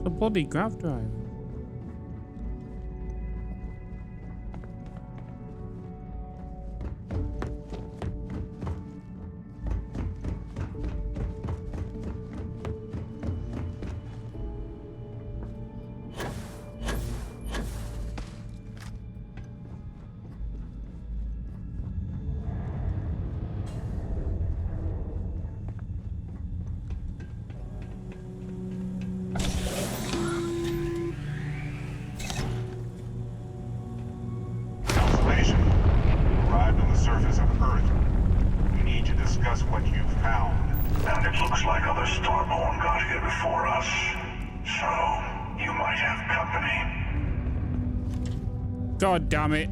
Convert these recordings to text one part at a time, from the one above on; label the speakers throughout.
Speaker 1: The bloody grav drive. God damn it.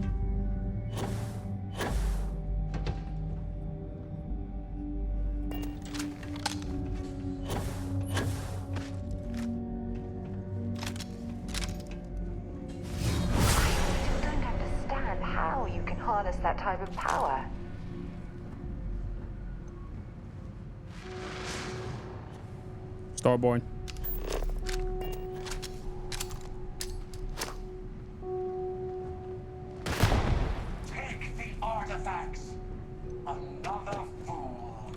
Speaker 2: Don't understand how you can harness that type of power.
Speaker 1: Starborn.
Speaker 3: Another fool.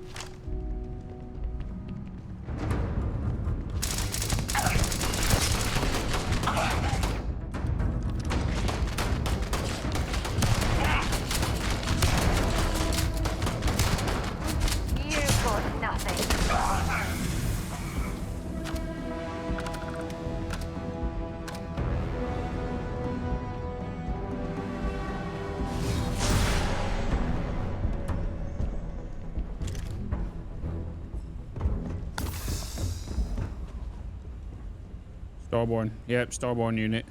Speaker 2: You've got nothing.
Speaker 1: Starborn. Yep, Starborn unit.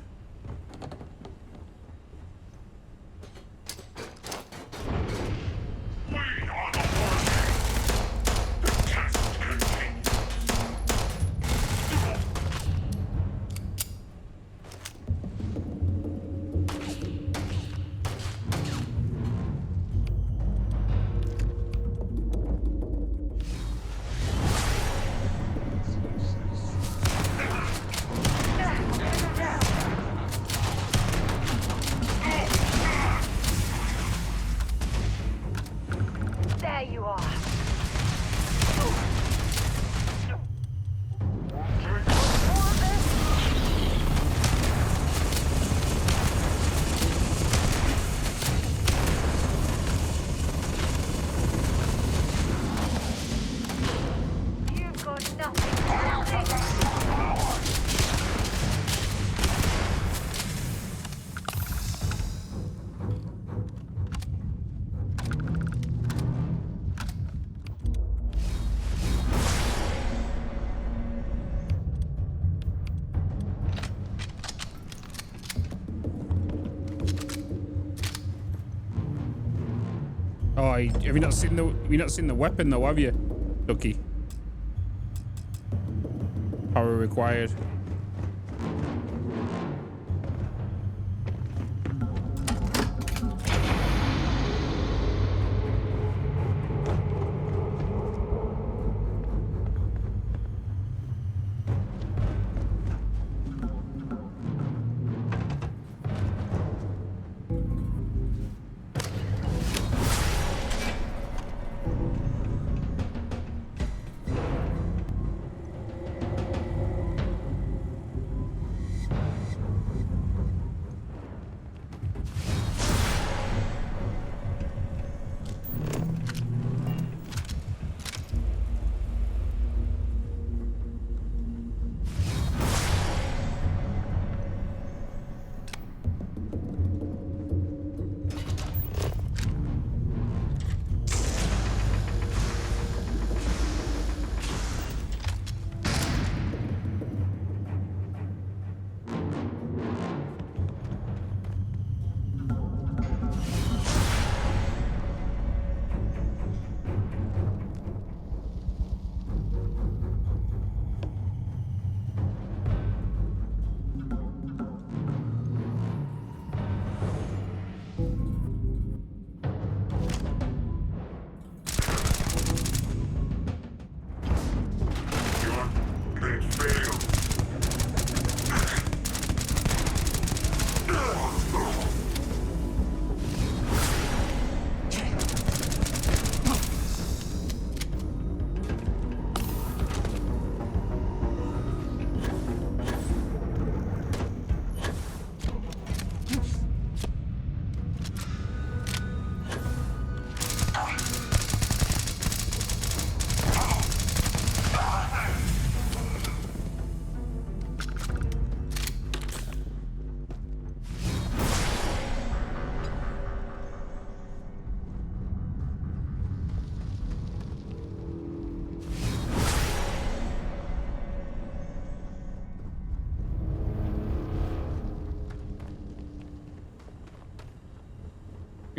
Speaker 1: Oh, have you not seen the weapon though, have you, Ducky? Power required.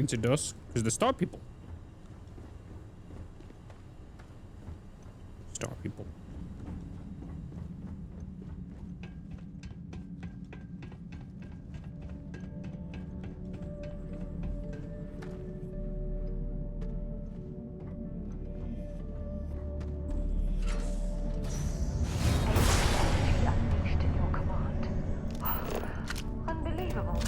Speaker 1: into dust because the star people. Star people.
Speaker 2: Unleashed in your command. Unbelievable.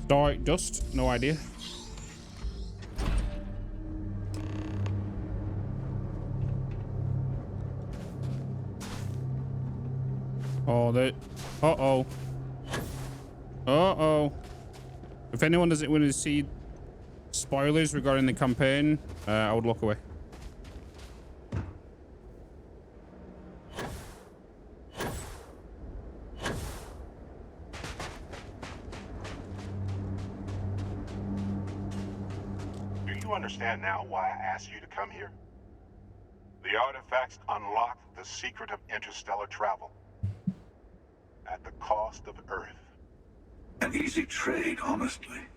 Speaker 1: Star dust? No idea. Oh, that. Uh-oh. Uh-oh. If anyone doesn't want to see spoilers regarding the campaign, I would look away.
Speaker 3: Do you understand now why I asked you to come here? The artifacts unlock the secret of interstellar travel. At the cost of Earth.
Speaker 4: An easy trade, honestly.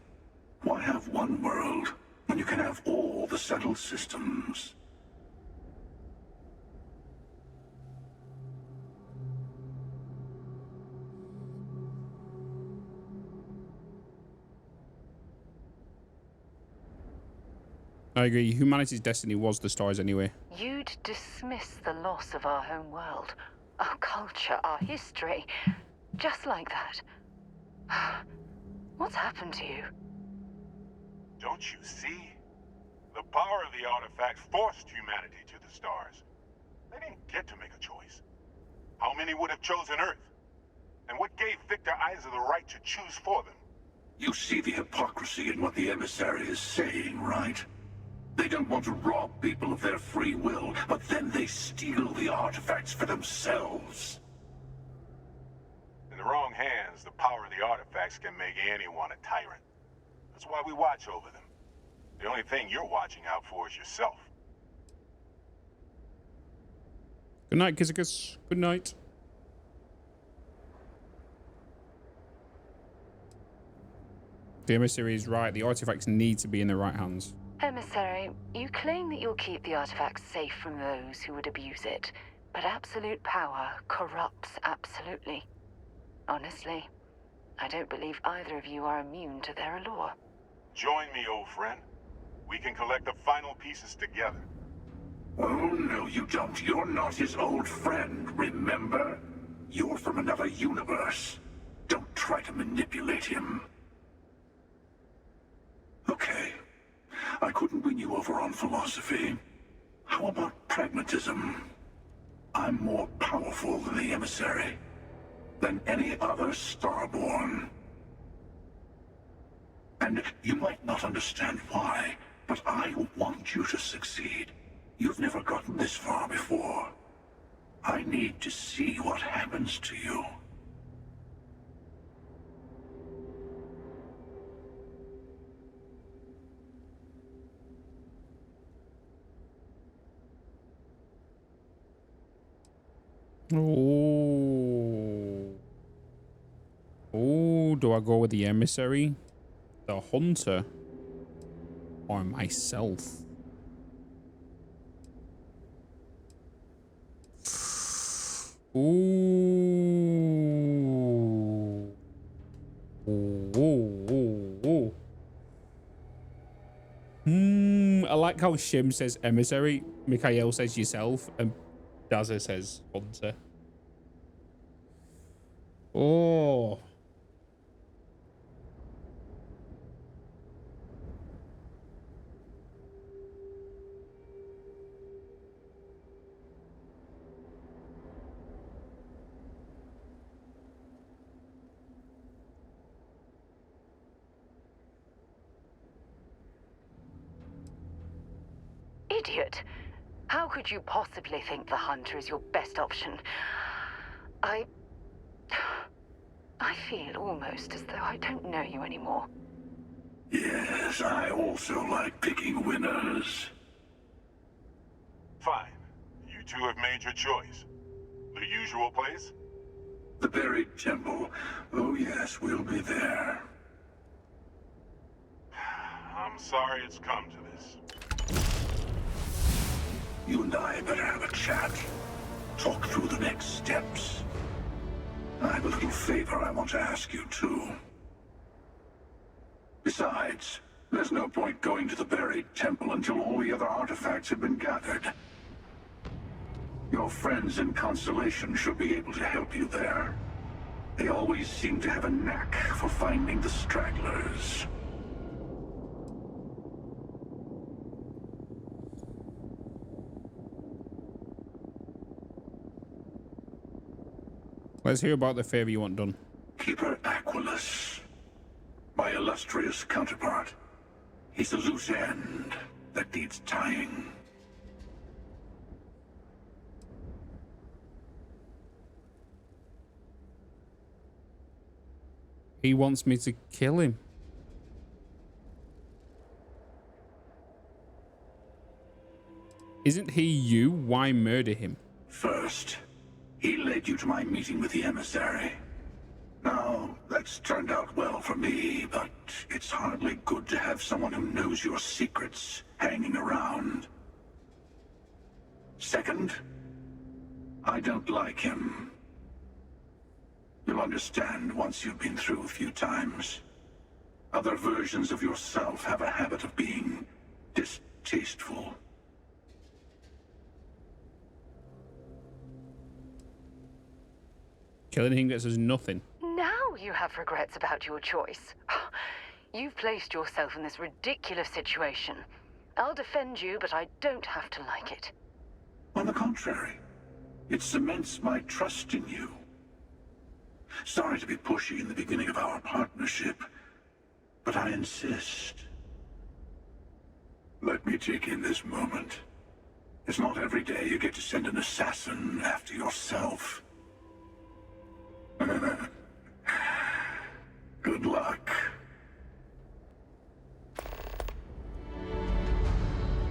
Speaker 4: Why have one world when you can have all the settled systems?
Speaker 1: I agree. Humanity's destiny was the stars anyway.
Speaker 2: You'd dismiss the loss of our home world, our culture, our history, just like that. What's happened to you?
Speaker 3: Don't you see? The power of the artifacts forced humanity to the stars. They didn't get to make a choice. How many would have chosen Earth? And what gave Victor Isa the right to choose for them?
Speaker 4: You see the hypocrisy in what the emissary is saying, right? They don't want to rob people of their free will, but then they steal the artifacts for themselves.
Speaker 3: In the wrong hands, the power of the artifacts can make anyone a tyrant. That's why we watch over them. The only thing you're watching out for is yourself.
Speaker 1: Good night, Kizikis. Good night. The emissary is right. The artifacts need to be in the right hands.
Speaker 2: Emissary, you claim that you'll keep the artifacts safe from those who would abuse it, but absolute power corrupts absolutely. Honestly, I don't believe either of you are immune to their allure.
Speaker 3: Join me, old friend. We can collect the final pieces together.
Speaker 4: Oh, no, you don't. You're not his old friend, remember? You're from another universe. Don't try to manipulate him. Okay. I couldn't win you over on philosophy. How about pragmatism? I'm more powerful than the emissary. Than any other starborn. And you might not understand why, but I want you to succeed. You've never gotten this far before. I need to see what happens to you.
Speaker 1: Oh. Oh, do I go with the emissary, the hunter, or myself? Ooh. Ooh. I like how Shim says emissary, Mikhail says yourself, and Daza says hunter. Oh.
Speaker 2: Idiot! How could you possibly think the hunter is your best option? I feel almost as though I don't know you anymore.
Speaker 4: Yes, I also like picking winners.
Speaker 3: Fine. You two have made your choice. The usual place?
Speaker 4: The buried temple. Oh yes, we'll be there.
Speaker 3: I'm sorry it's come to this.
Speaker 4: You and I better have a chat. Talk through the next steps. I have a little favor I want to ask you, too. Besides, there's no point going to the buried temple until all the other artifacts have been gathered. Your friends in Constellation should be able to help you there. They always seem to have a knack for finding the stragglers.
Speaker 1: Let's hear about the favor you want done.
Speaker 4: Keeper Aquilus, my illustrious counterpart. He's a loose end that needs tying.
Speaker 1: He wants me to kill him. Isn't he you? Why murder him?
Speaker 4: First, he led you to my meeting with the emissary. Now, that's turned out well for me, but it's hardly good to have someone who knows your secrets hanging around. Second, I don't like him. You'll understand once you've been through a few times. Other versions of yourself have a habit of being distasteful.
Speaker 1: Killing him gets us nothing.
Speaker 2: Now you have regrets about your choice. You've placed yourself in this ridiculous situation. I'll defend you, but I don't have to like it.
Speaker 4: On the contrary, it cements my trust in you. Sorry to be pushy in the beginning of our partnership, but I insist. Let me take in this moment. It's not every day you get to send an assassin after yourself. Good luck.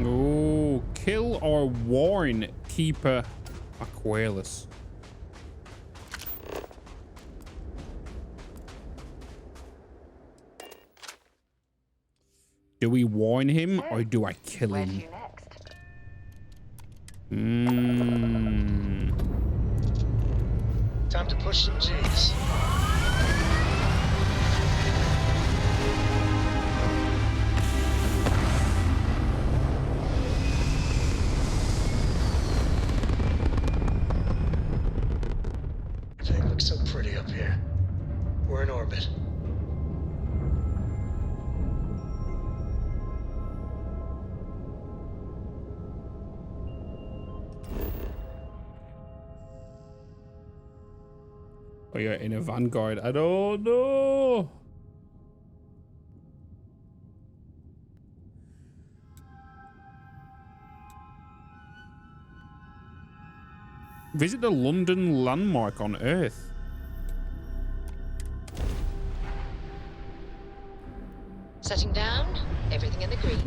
Speaker 1: Oh, kill or warn Keeper Aquilus. Do we warn him or do I kill
Speaker 2: Where to
Speaker 1: him?
Speaker 2: next?
Speaker 5: Time to push some G's. Everything looks so pretty up here. We're in orbit.
Speaker 1: Oh, you're in a Vanguard. I don't know. Visit the London landmark on Earth.
Speaker 6: Setting down, everything in the green.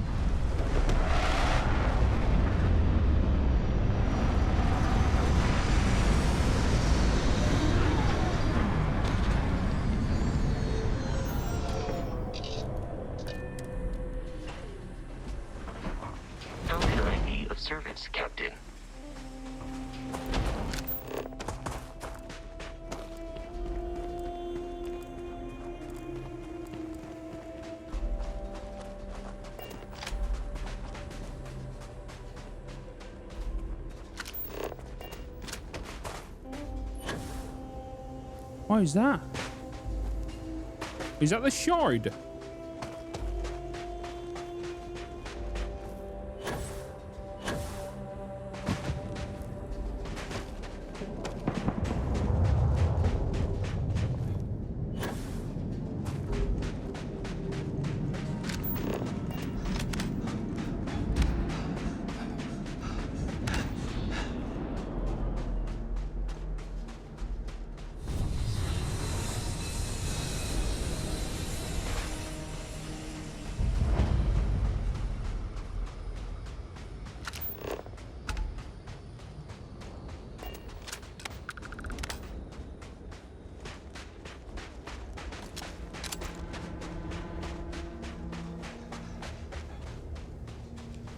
Speaker 7: How can I be of service, Captain?
Speaker 1: What is that? Is that the shard?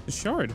Speaker 1: The shard.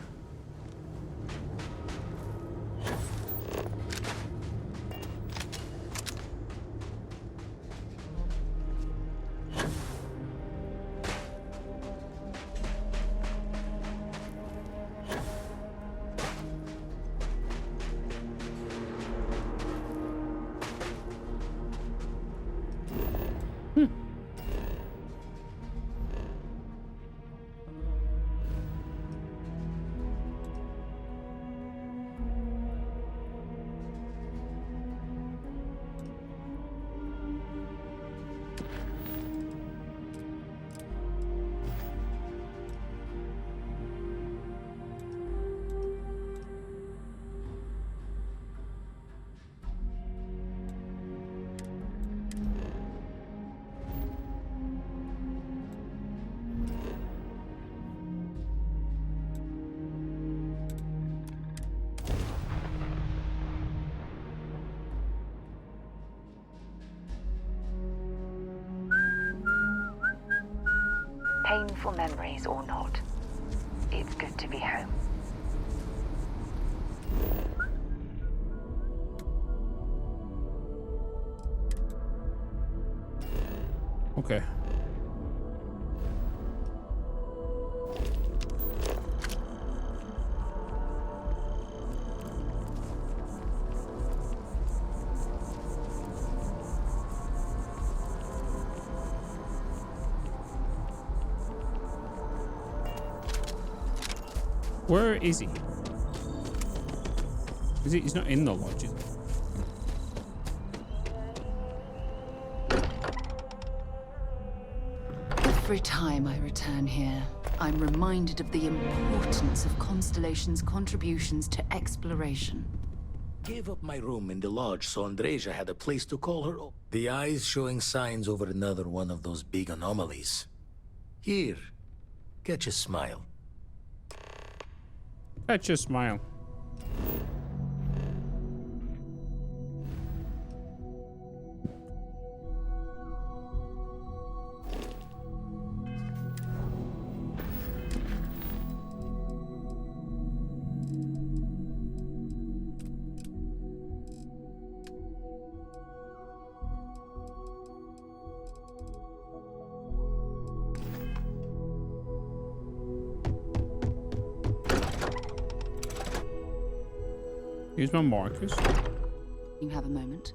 Speaker 2: Painful memories or not, it's good to be home.
Speaker 1: Okay. Where is he? Is he? He's not in the lodge.
Speaker 8: Every time I return here, I'm reminded of the importance of Constellation's contributions to exploration.
Speaker 9: Gave up my room in the lodge so Andreja had a place to call her own. The eye's showing signs over another one of those big anomalies. Here, catch a smile.
Speaker 1: Catch a smile. Here's my markers.
Speaker 8: You have a moment.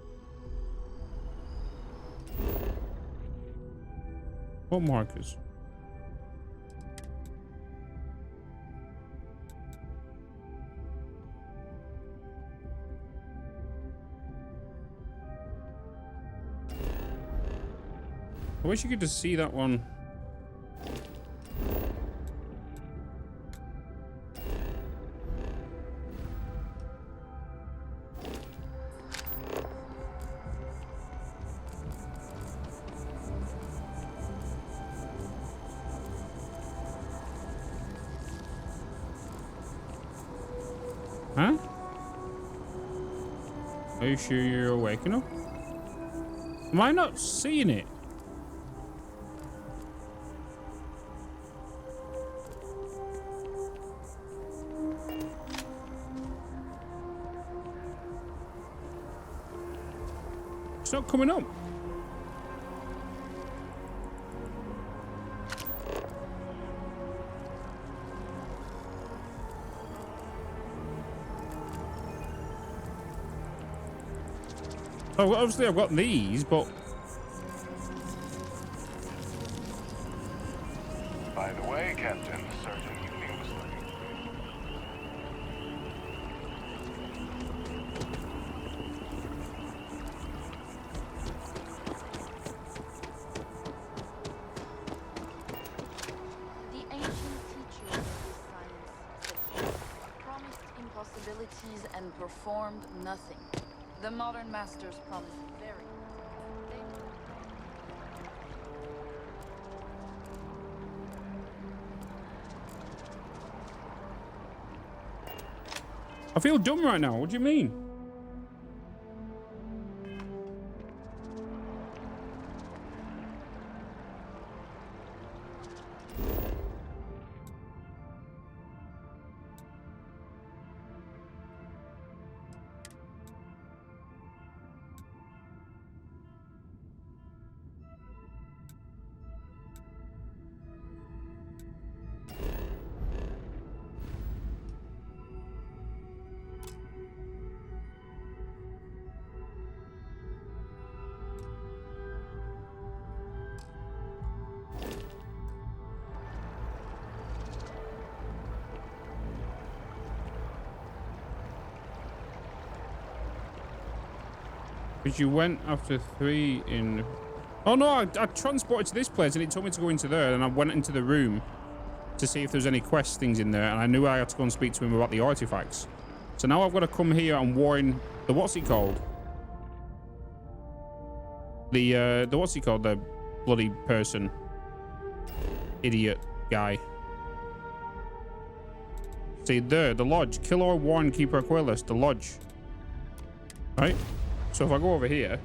Speaker 1: What markers? I wish you could just see that one. Huh? Are you sure you're awake enough? Am I not seeing it? It's not coming up. Oh, obviously I've got these, but...
Speaker 3: By the way, Captain, Sergeant Union was looking.
Speaker 10: The ancient teachers of this science promised impossibilities and performed nothing. The modern masters promise very
Speaker 1: I feel dumb right now. What do you mean? Because you went after 3 in... Oh no, I transported to this place and it told me to go into there, and I went into the room to see if there's any quest things in there, and I knew I had to go and speak to him about the artifacts. So now I've got to come here and warn the what's he called? The what's he called? The bloody person. Idiot guy. See there, the lodge. Kill or warn Keeper Aquilus, the lodge. Right? So if I go over here.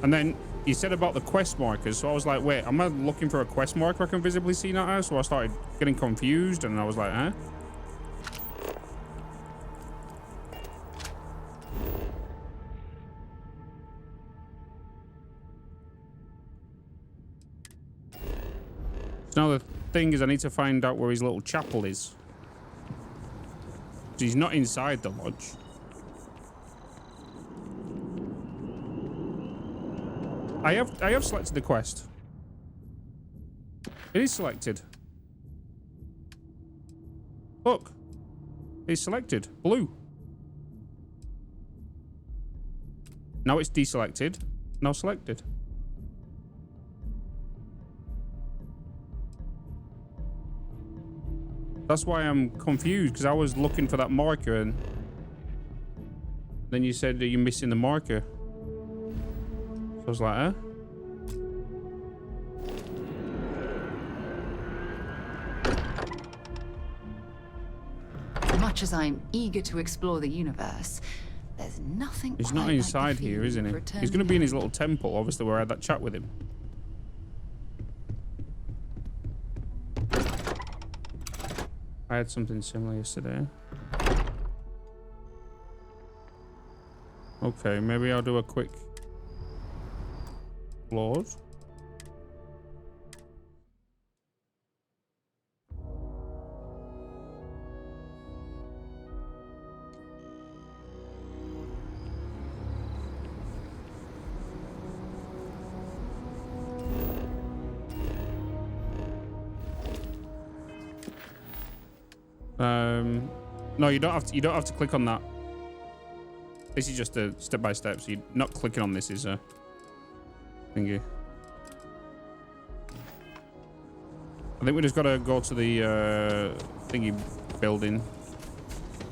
Speaker 1: And then you said about the quest markers, so I was like, wait, am I looking for a quest marker I can visibly see now? So I started getting confused, and I was like, huh? So now the thing is, I need to find out where his little chapel is. So he's not inside the lodge. I have selected the quest. It is selected. Look. It's selected. Blue. Now it's deselected. Now selected. That's why I'm confused, because I was looking for that marker and then you said that you're missing the marker. So I was like, huh?
Speaker 8: Much as I'm eager to explore the universe, there's nothing.
Speaker 1: He's not inside here, isn't he? He's going to be in his little temple, obviously, where I had that chat with him. I had something similar yesterday. Okay, maybe I'll do a quick applause. No, you don't have to click on that. This is just a step by step, so you're not clicking on this is a thingy. I think we just gotta go to the thingy building.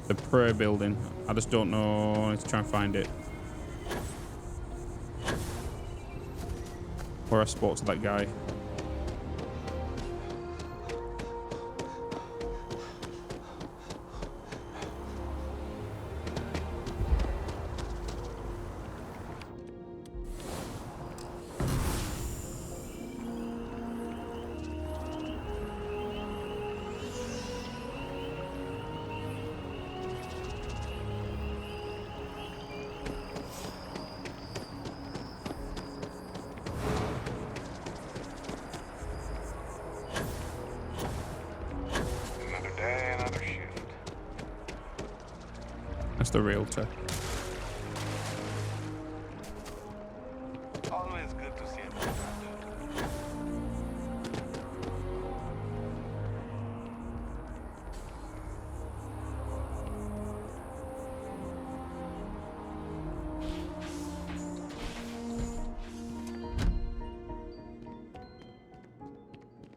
Speaker 1: The prayer building. I just don't know. I need to try and find it. Where I spoke to that guy. The realtor.
Speaker 3: Always good to see you.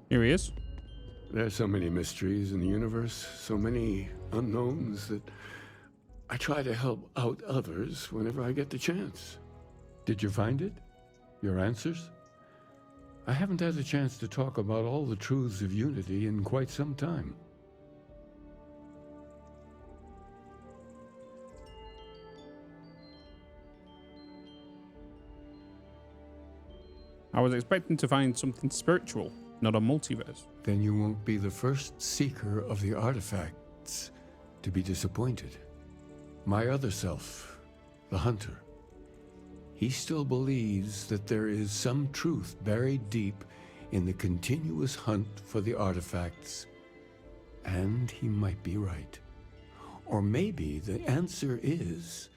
Speaker 1: Here he is.
Speaker 11: There's so many mysteries in the universe, so many unknowns that I try to help out others whenever I get the chance. Did you find it? Your answers? I haven't had the chance to talk about all the truths of unity in quite some time.
Speaker 1: I was expecting to find something spiritual, not a multiverse.
Speaker 11: Then you won't be the first seeker of the artifacts to be disappointed. My other self, the hunter, he still believes that there is some truth buried deep in the continuous hunt for the artifacts. And he might be right. Or maybe the answer is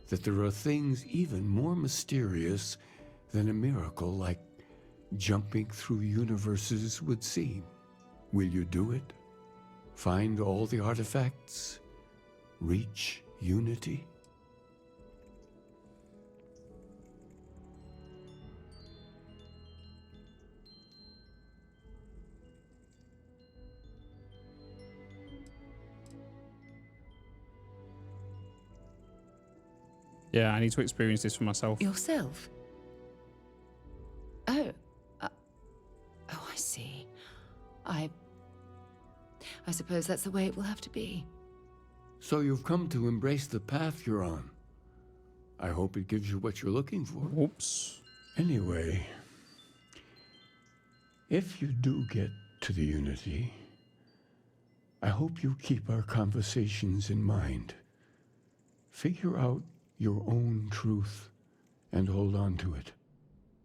Speaker 11: that there are things even more mysterious than a miracle like jumping through universes would seem. Will you do it? Find all the artifacts? Reach unity?
Speaker 1: Yeah, I need to experience this for myself.
Speaker 8: Yourself? Oh. Oh, I see. I suppose that's the way it will have to be.
Speaker 11: So you've come to embrace the path you're on. I hope it gives you what you're looking for.
Speaker 1: Whoops.
Speaker 11: Anyway, if you do get to the Unity, I hope you keep our conversations in mind. Figure out your own truth and hold on to it.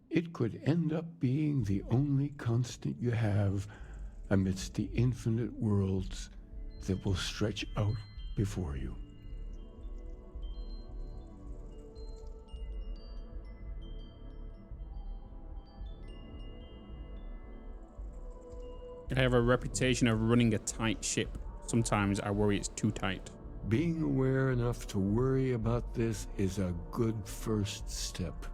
Speaker 11: It could end up being the only constant you have amidst the infinite worlds that will stretch out before you.
Speaker 1: I have a reputation of running a tight ship. Sometimes I worry it's too tight.
Speaker 11: Being aware enough to worry about this is a good first step.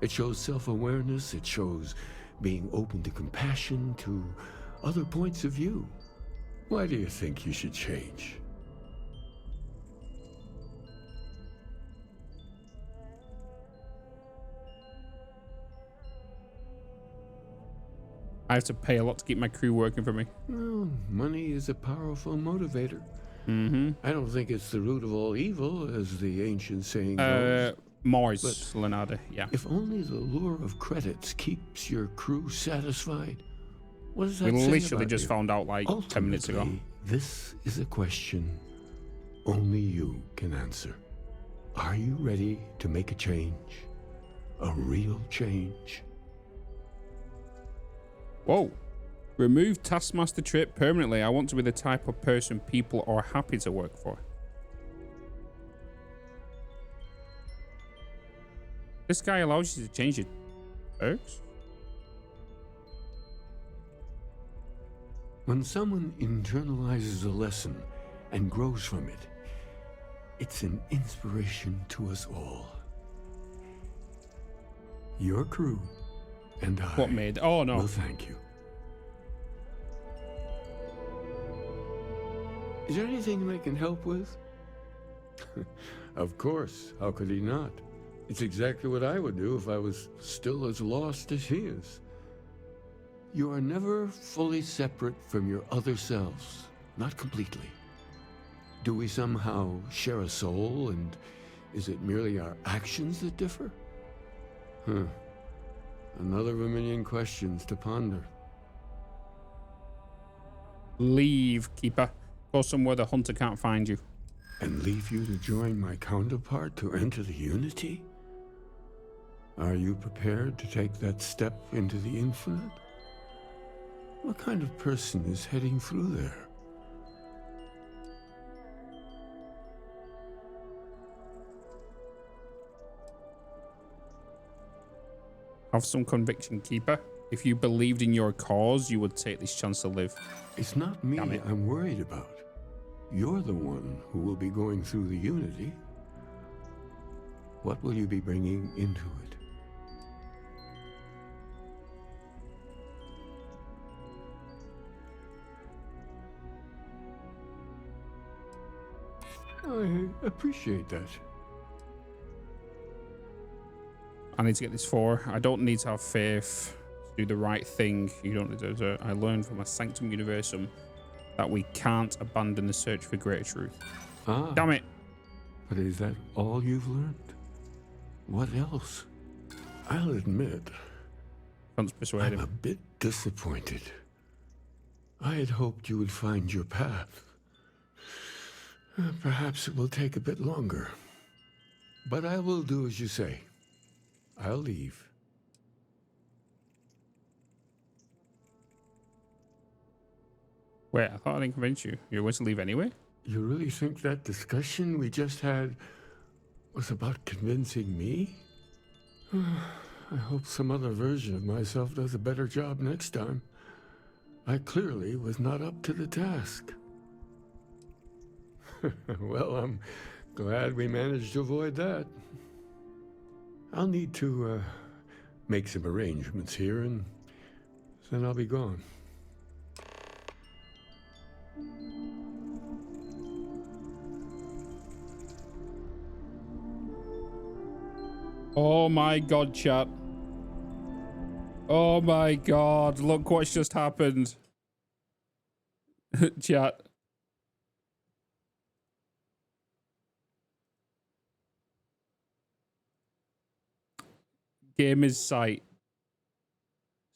Speaker 11: It shows self-awareness, it shows being open to compassion, to other points of view. Why do you think you should change?
Speaker 1: I have to pay a lot to keep my crew working for me.
Speaker 11: Well, money is a powerful motivator.
Speaker 1: Mm-hmm.
Speaker 11: I don't think it's the root of all evil, as the ancient saying goes.
Speaker 1: Mars, Leonardo, yeah.
Speaker 11: If only the lure of credits keeps your crew satisfied. What does that
Speaker 1: We
Speaker 11: say
Speaker 1: literally
Speaker 11: about
Speaker 1: just
Speaker 11: you?
Speaker 1: found out like 10 minutes ago.
Speaker 11: Ultimately, this is a question only you can answer. Are you ready to make a change? A real change?
Speaker 1: Whoa. Remove Taskmaster trait permanently. I want to be the type of person people are happy to work for. This guy allows you to change your perks?
Speaker 11: When someone internalizes a lesson and grows from it, it's an inspiration to us all. Your crew and I
Speaker 1: What made? Oh no.
Speaker 11: will thank you. Is there anything I can help with? Of course, how could he not? It's exactly what I would do if I was still as lost as he is. You are never fully separate from your other selves, not completely. Do we somehow share a soul, and is it merely our actions that differ? Another of a million questions to ponder.
Speaker 1: Leave, Keeper. Go somewhere the hunter can't find you.
Speaker 11: And leave you to join my counterpart to enter the Unity? Are you prepared to take that step into the infinite? What kind of person is heading through there?
Speaker 1: Have some conviction, Keeper. If you believed in your cause, you would take this chance to live.
Speaker 11: It's not me
Speaker 1: Damn it.
Speaker 11: I'm worried about. You're the one who will be going through the Unity. What will you be bringing into it? I appreciate that.
Speaker 1: I need to get this 4. I don't need to have faith to do the right thing. You don't need to. I learned from a Sanctum Universum that we can't abandon the search for greater truth.
Speaker 11: Ah.
Speaker 1: Damn it.
Speaker 11: But is that all you've learned? What else? I'll admit,
Speaker 1: Can't persuade
Speaker 11: I'm a
Speaker 1: him.
Speaker 11: bit disappointed. I had hoped you would find your path. Perhaps it will take a bit longer. But I will do as you say. I'll leave.
Speaker 1: Wait, I thought I didn't convince you. You were to leave anyway?
Speaker 11: You really think that discussion we just had was about convincing me? I hope some other version of myself does a better job next time. I clearly was not up to the task. Well, I'm Glad we managed to avoid that. I'll need to make some arrangements here, and then I'll be gone.
Speaker 1: Oh my god, chat. Oh my god, look what's just happened. Chat. Gamers site.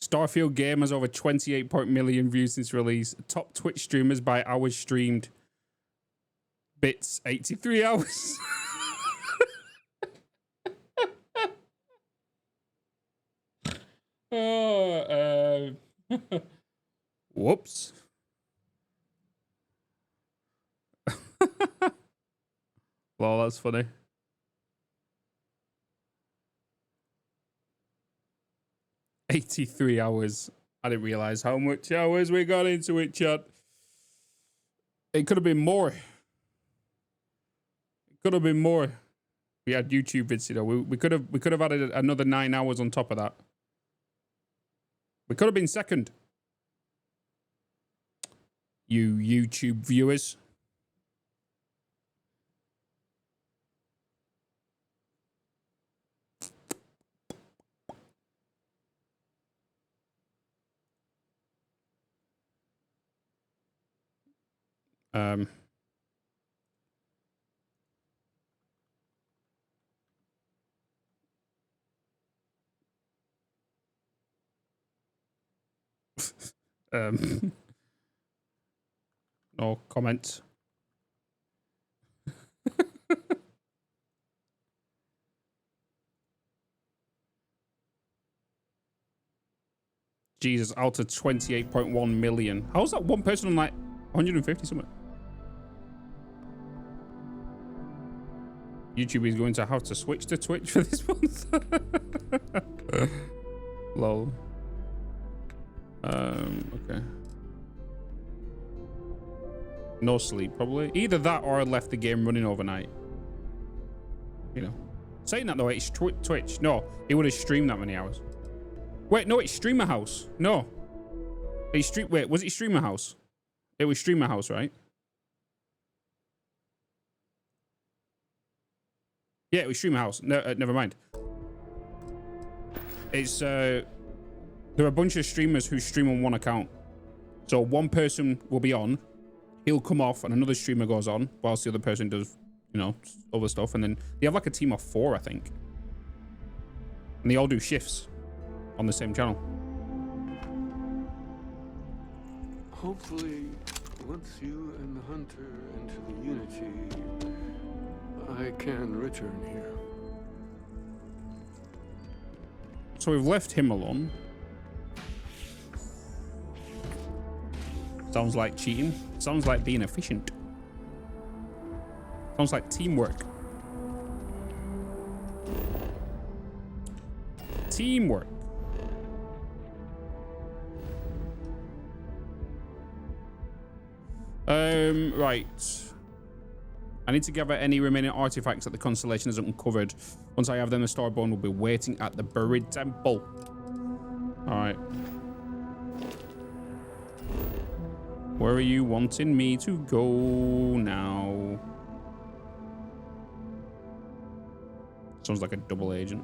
Speaker 1: StarField game has over 28 million views since release. Top Twitch streamers by hours streamed. Bitz 83 hours. Whoops. Well, that's funny. $83 hours. I didn't realize how much hours we got into it, chat. It could have been more. It could have been more. We had YouTube vids, you know. We could have added another 9 hours on top of that. We could have been second. You YouTube viewers. No comments. Jesus, out of 28.1 million. How's that one person on like 150 something? YouTube is going to have to switch to Twitch for this month. Lol. Okay. No sleep, probably. Either that or I left the game running overnight. You know. Saying that though, it's Twitch. No, it would have streamed that many hours. Wait, no, it's Streamer House. No. Wait, was it Streamer House? It was Streamer House, right? Yeah, it was Streamer House. No, never mind. It's there are a bunch of streamers who stream on one account. So one person will be on, he'll come off, and another streamer goes on, whilst the other person does, you know, other stuff. And then they have like a team of 4, I think. And they all do shifts on the same channel.
Speaker 11: Hopefully, once you and the Hunter enter the Unity, I can return here.
Speaker 1: So we've left him alone. Sounds like cheating. Sounds like being efficient. Sounds like teamwork. Teamwork. Right. I need to gather any remaining artifacts that the constellation has uncovered. Once I have them, the Starborn will be waiting at the buried temple. Alright. Where are you wanting me to go now? Sounds like a double agent.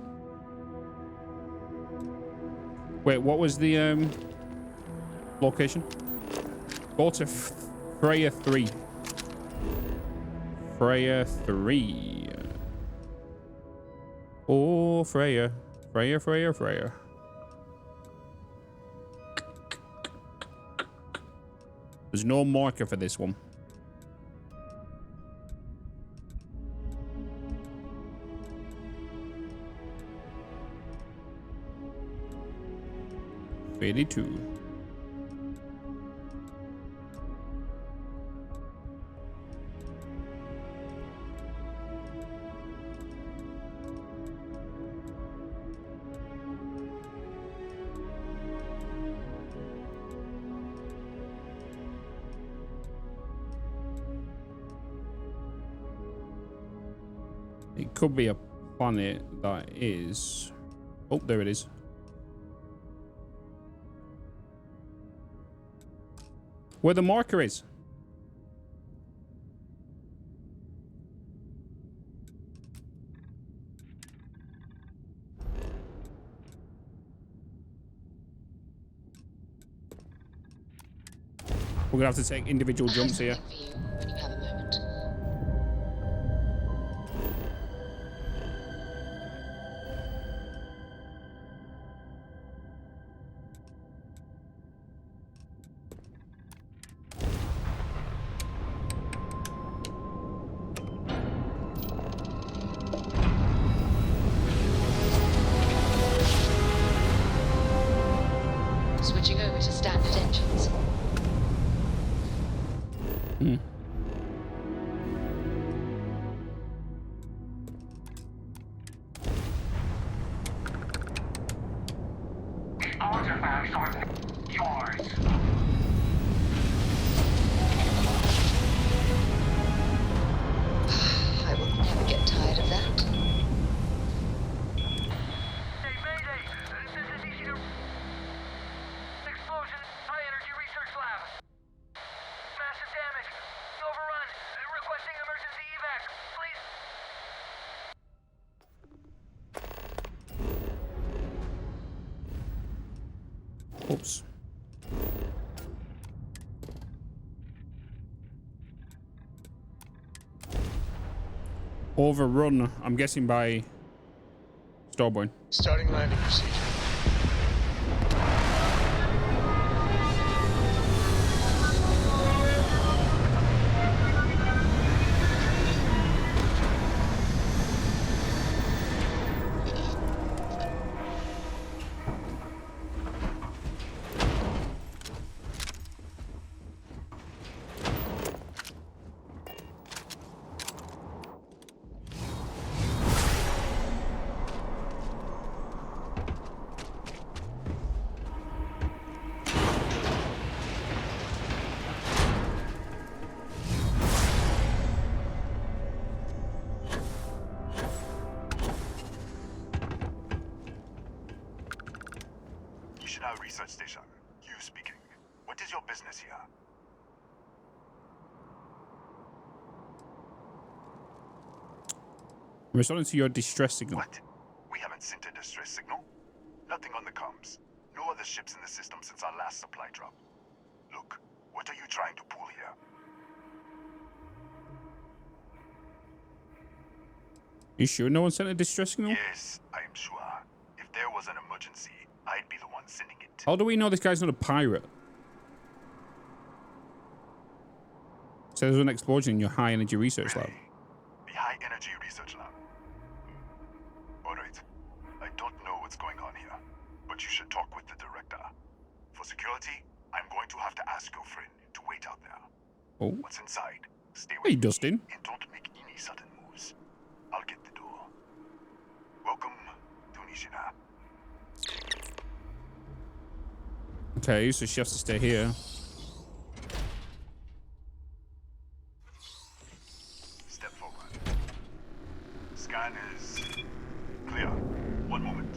Speaker 1: Wait, what was the location? Go to Freya 3. Freya 3. Oh, Freya. Freya, Freya, Freya. There's no marker for this one. $82. It could be a planet that is... Oh, there it is. Where the marker is. We're gonna have to take individual jumps here.
Speaker 6: When you have a moment. Switching over to standard engines.
Speaker 7: Artifacts are yours.
Speaker 6: I will never get tired of that.
Speaker 7: Hey, Mayday! This is easy to... Explosion, high energy research lab. Massive damage. Overrun. Requesting emergency evac. Please.
Speaker 1: Oops. Overrun, I'm guessing by Starboard.
Speaker 5: Starting landing procedure.
Speaker 3: Research station. You speaking. What is your business here?
Speaker 1: I'm responding to your distress signal.
Speaker 3: What? We haven't sent a distress signal? Nothing on the comms. No other ships in the system since our last supply drop. Look, what are you trying to pull here?
Speaker 1: You sure no one sent a distress signal?
Speaker 3: Yes, I am sure. If there was an emergency, I'd be the one sending it.
Speaker 1: How do we know this guy's not a pirate? So there's an explosion in your high energy research lab.
Speaker 3: The high energy research lab. Alright. I don't know what's going on here, but you should talk with the director. For security, I'm going to have to ask your friend to wait out there.
Speaker 1: Oh.
Speaker 3: What's inside? Stay with
Speaker 1: Hey,
Speaker 3: me
Speaker 1: Dustin.
Speaker 3: and don't make any sudden moves. I'll get the door. Welcome to Nishina.
Speaker 1: Okay, so she has to stay here.
Speaker 3: Step forward. Scan is clear. One moment.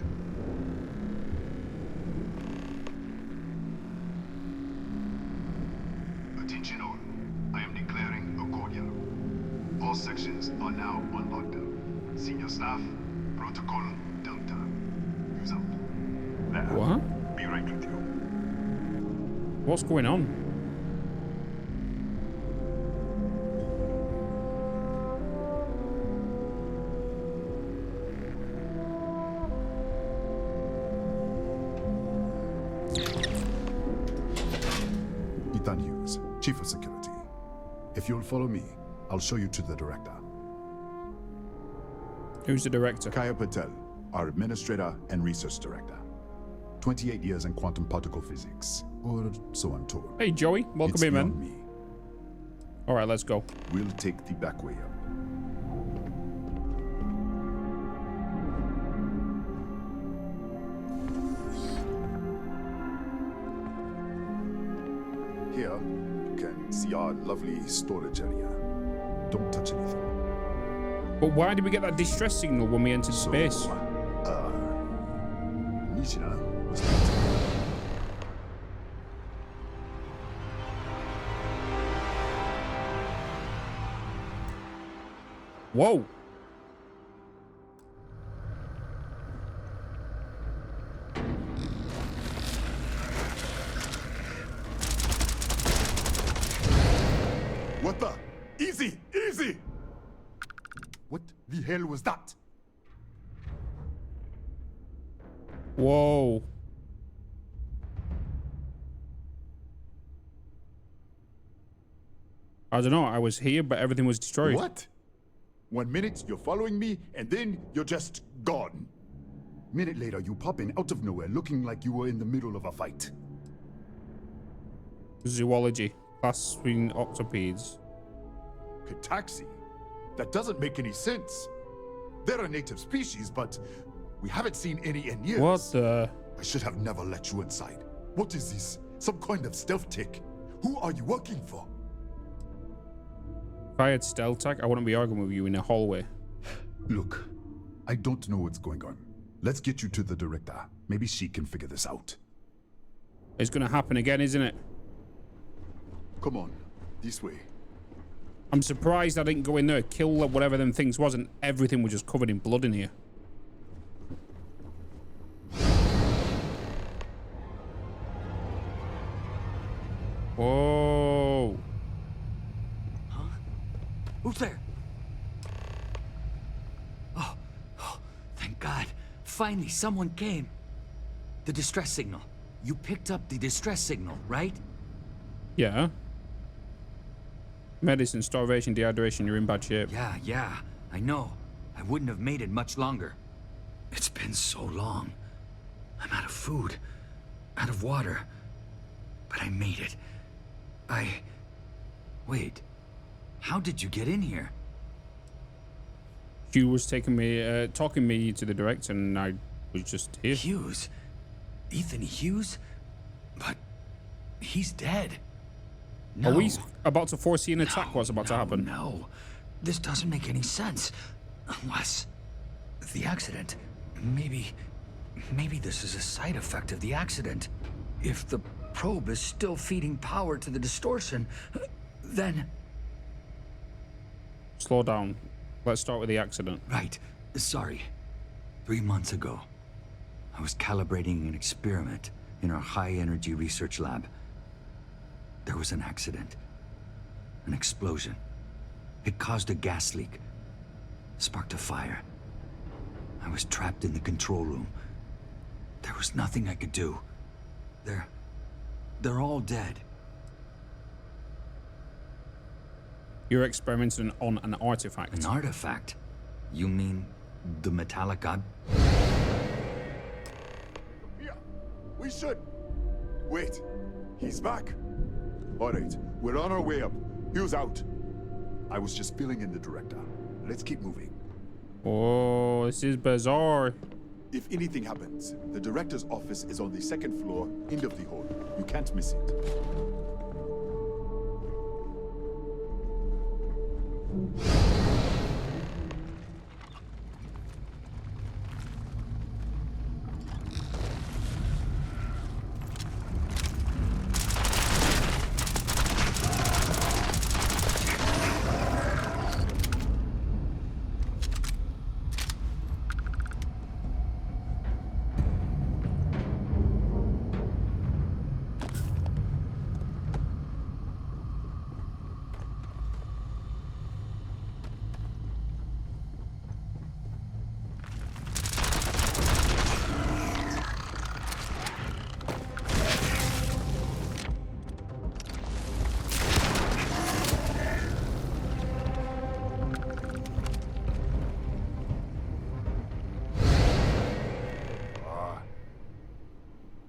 Speaker 3: Attention all. I am declaring a cordial. All sections are now on lockdown. Senior staff, protocol Delta. Use out. There.
Speaker 1: What?
Speaker 3: Be right with you.
Speaker 1: What's going on?
Speaker 12: Ethan Hughes, Chief of Security. If you'll follow me, I'll show you to the director.
Speaker 1: Who's the director?
Speaker 12: Kaya Patel, our Administrator and Research Director. 28 years in quantum particle physics, or so I'm told.
Speaker 1: Hey, Joey. Welcome
Speaker 12: It's
Speaker 1: in, man.
Speaker 12: beyond me.
Speaker 1: All right, let's go.
Speaker 12: We'll take the back way up. Here, you can see our lovely storage area. Don't touch anything.
Speaker 1: But why did we get that distress signal when we entered space?
Speaker 12: Nishina was
Speaker 1: Whoa.
Speaker 12: What the? Easy, easy! What the hell was that?
Speaker 1: Whoa. I don't know. I was here, but everything was destroyed.
Speaker 12: What? 1 minute you're following me, and then you're just gone. Minute later, you pop in out of nowhere looking like you were in the middle of a fight.
Speaker 1: Zoology. Class between octopedes.
Speaker 12: Kataxi? That doesn't make any sense. They're a native species, but we haven't seen any in years.
Speaker 1: What the?
Speaker 12: I should have never let you inside. What is this? Some kind of stealth tech? Who are you working for?
Speaker 1: If I had stealth tech, I wouldn't be arguing with you in a hallway.
Speaker 12: Look, I don't know what's going on. Let's get you to the director. Maybe she can figure this out.
Speaker 1: It's gonna happen again, isn't it?
Speaker 12: Come on, this way.
Speaker 1: I'm surprised I didn't go in there, kill whatever them things was, and everything was just covered in blood in here. Whoa.
Speaker 13: Huh? Who's there? Oh, thank God. Finally, someone came. The distress signal. You picked up the distress signal, right?
Speaker 1: Yeah. Medicine, starvation, dehydration, you're in bad shape.
Speaker 13: Yeah, I know. I wouldn't have made it much longer. It's been so long. I'm out of food, out of water. But I made it. Wait. How did you get in here?
Speaker 1: Hugh was taking me, talking me to the director, and I was just here.
Speaker 13: Hughes? Ethan Hughes? But he's dead. No.
Speaker 1: Are we about to foresee an attack? What's about to happen?
Speaker 13: No. This doesn't make any sense. Unless the accident. Maybe this is a side effect of the accident. If the probe is still feeding power to the distortion, then...
Speaker 1: Slow down. Let's start with the accident.
Speaker 13: Right. Sorry. 3 months ago, I was calibrating an experiment in our high-energy research lab. There was an accident. An explosion. It caused a gas leak. Sparked a fire. I was trapped in the control room. There was nothing I could do. They're all dead.
Speaker 1: You're experimenting on an artifact.
Speaker 13: An artifact? You mean the metallic god?
Speaker 12: Yeah, we should. Wait, he's back. All right, we're on our way up. Hugh's out. I was just filling in the director. Let's keep moving.
Speaker 1: Oh, this is bizarre.
Speaker 12: If anything happens, the director's office is on the 2nd floor, end of the hall. You can't miss it.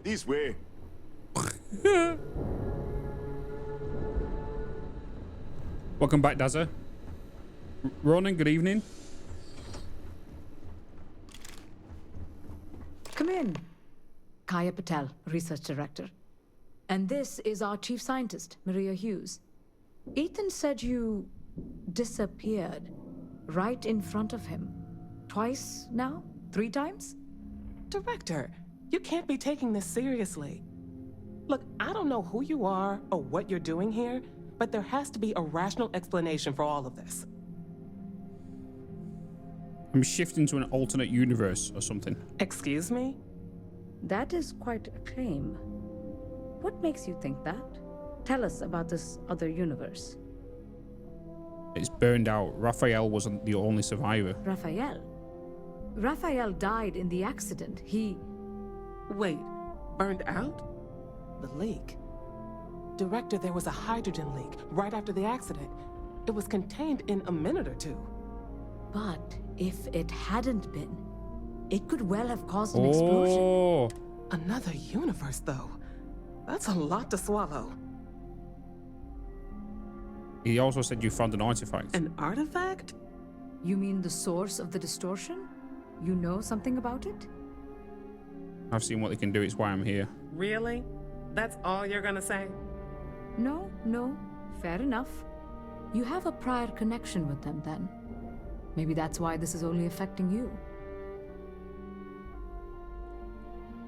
Speaker 12: This way.
Speaker 1: Welcome back, Dazza. Ronan, good evening.
Speaker 8: Come in. Kaya Patel, Research Director. And this is our Chief Scientist, Maria Hughes. Ethan said you disappeared. right in front of him. Twice now? 3 times?
Speaker 14: Director, you can't be taking this seriously. Look, I don't know who you are or what you're doing here, but there has to be a rational explanation for all of this.
Speaker 1: I'm shifting to an alternate universe or something.
Speaker 14: Excuse me?
Speaker 8: That is quite a claim. What makes you think that? Tell us about this other universe.
Speaker 1: It's burned out. Raphael wasn't the only survivor.
Speaker 8: Raphael? Raphael died in the accident. He...
Speaker 14: Wait, burned out? The leak. Director, there was a hydrogen leak right after the accident. It was contained in a minute or 2.
Speaker 8: But if it hadn't been, it could well have caused an explosion.
Speaker 14: Another universe, though. That's a lot to swallow.
Speaker 1: He also said you found an artifact.
Speaker 14: An artifact?
Speaker 8: You mean the source of the distortion? You know something about it?
Speaker 1: I've seen what they can do. It's why I'm here.
Speaker 14: Really? That's all you're gonna say?
Speaker 8: No. Fair enough. You have a prior connection with them then. Maybe that's why this is only affecting you.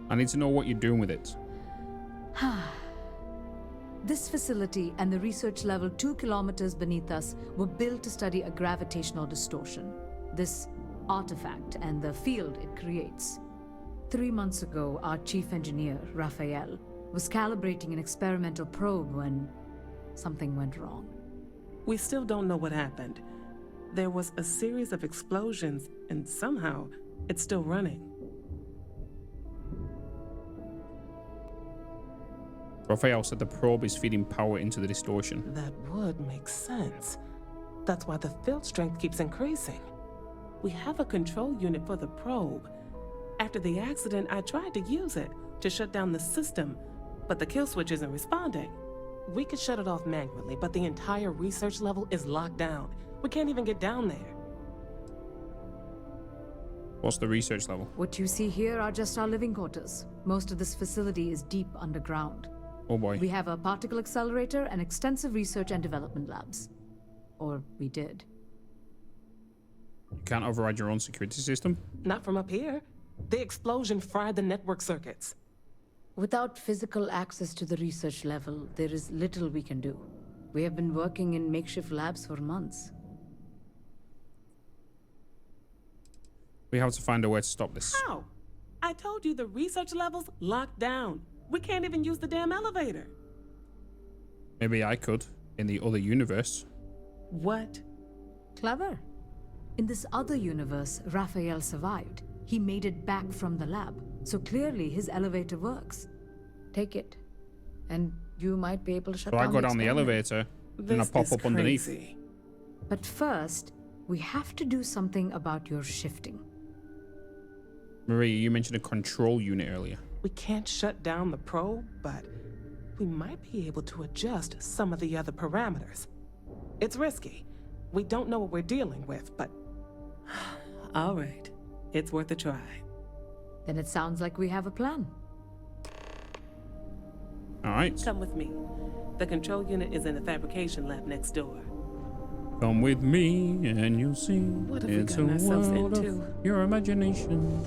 Speaker 1: I need to know what you're doing with it.
Speaker 8: This facility and the research level 2 kilometers beneath us were built to study a gravitational distortion. This artifact and the field it creates. 3 months ago, our chief engineer, Raphael, was calibrating an experimental probe when something went wrong.
Speaker 14: We still don't know what happened. There was a series of explosions, and somehow it's still running.
Speaker 1: Raphael said the probe is feeding power into the distortion.
Speaker 14: That would make sense. That's why the field strength keeps increasing. We have a control unit for the probe. After the accident, I tried to use it to shut down the system, but the kill switch isn't responding. We could shut it off manually, but the entire research level is locked down. We can't even get down there.
Speaker 1: What's the research level?
Speaker 8: What you see here are just our living quarters. Most of this facility is deep underground.
Speaker 1: Oh boy.
Speaker 8: We have a particle accelerator and extensive research and development labs. Or we did.
Speaker 1: You can't override your own security system?
Speaker 14: Not from up here. The explosion fried the network circuits.
Speaker 8: Without physical access to the research level, there is little we can do. We have been working in makeshift labs for months.
Speaker 1: We have to find a way to stop this.
Speaker 14: How? I told you the research level's locked down. We can't even use the damn elevator.
Speaker 1: Maybe I could, in the other universe.
Speaker 14: What?
Speaker 8: Clever. In this other universe, Raphael survived. He made it back from the lab, so clearly his elevator works. Take it, and you might be able to shut
Speaker 1: so
Speaker 8: down
Speaker 1: I go down the elevator, and I pop up underneath.
Speaker 8: But first, we have to do something about your shifting.
Speaker 1: Maria, you mentioned a control unit earlier.
Speaker 14: We can't shut down the probe, but we might be able to adjust some of the other parameters. It's risky. We don't know what we're dealing with, but... All right. It's worth a try.
Speaker 8: Then it sounds like we have a plan.
Speaker 1: All right.
Speaker 14: Come with me. The control unit is in the fabrication lab next door.
Speaker 1: Come with me and you'll see.
Speaker 14: What have
Speaker 1: it's
Speaker 14: we gotten
Speaker 1: a
Speaker 14: ourselves
Speaker 1: world
Speaker 14: into?
Speaker 1: Of your imagination.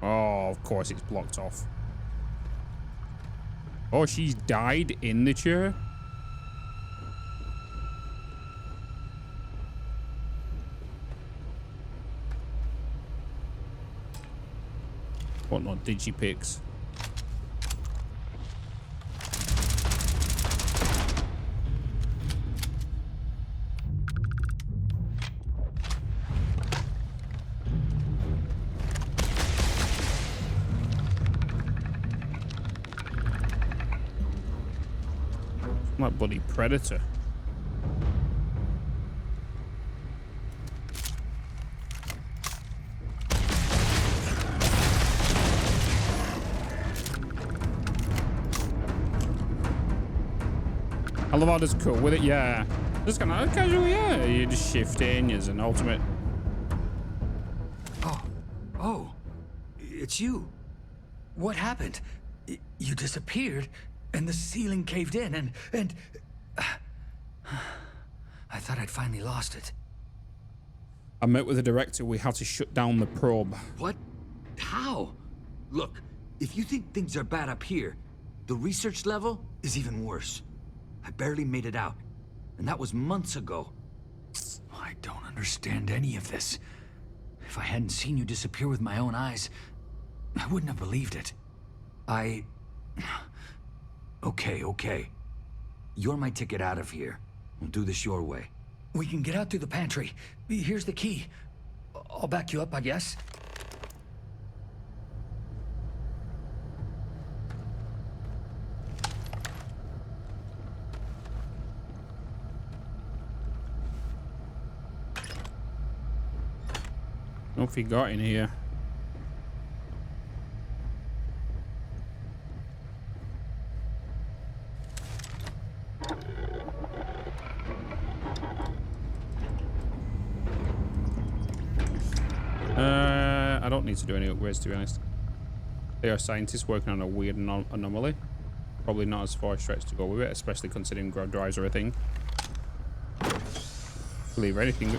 Speaker 1: Oh, of course it's blocked off. Oh, she's died in the chair? What not digipics? My bloody predator. I love how just cool with it, yeah. Just kind of casual, yeah. You just shift in as an ultimate.
Speaker 13: Oh, it's you. What happened? You disappeared, and the ceiling caved in, and... I thought I'd finally lost it.
Speaker 1: I met with the director. We had to shut down the probe.
Speaker 13: What? How? Look, if you think things are bad up here, the research level is even worse. I barely made it out, and that was months ago. I don't understand any of this. If I hadn't seen you disappear with my own eyes, I wouldn't have believed it. Okay. You're my ticket out of here. We'll do this your way. We can get out through the pantry. Here's the key. I'll back you up, I guess.
Speaker 1: I don't know if he got in here. I don't need to do any upgrades, to be honest. They are scientists working on a weird anomaly. Probably not as far a stretch to go with it, especially considering ground drives are a thing. Believe anything.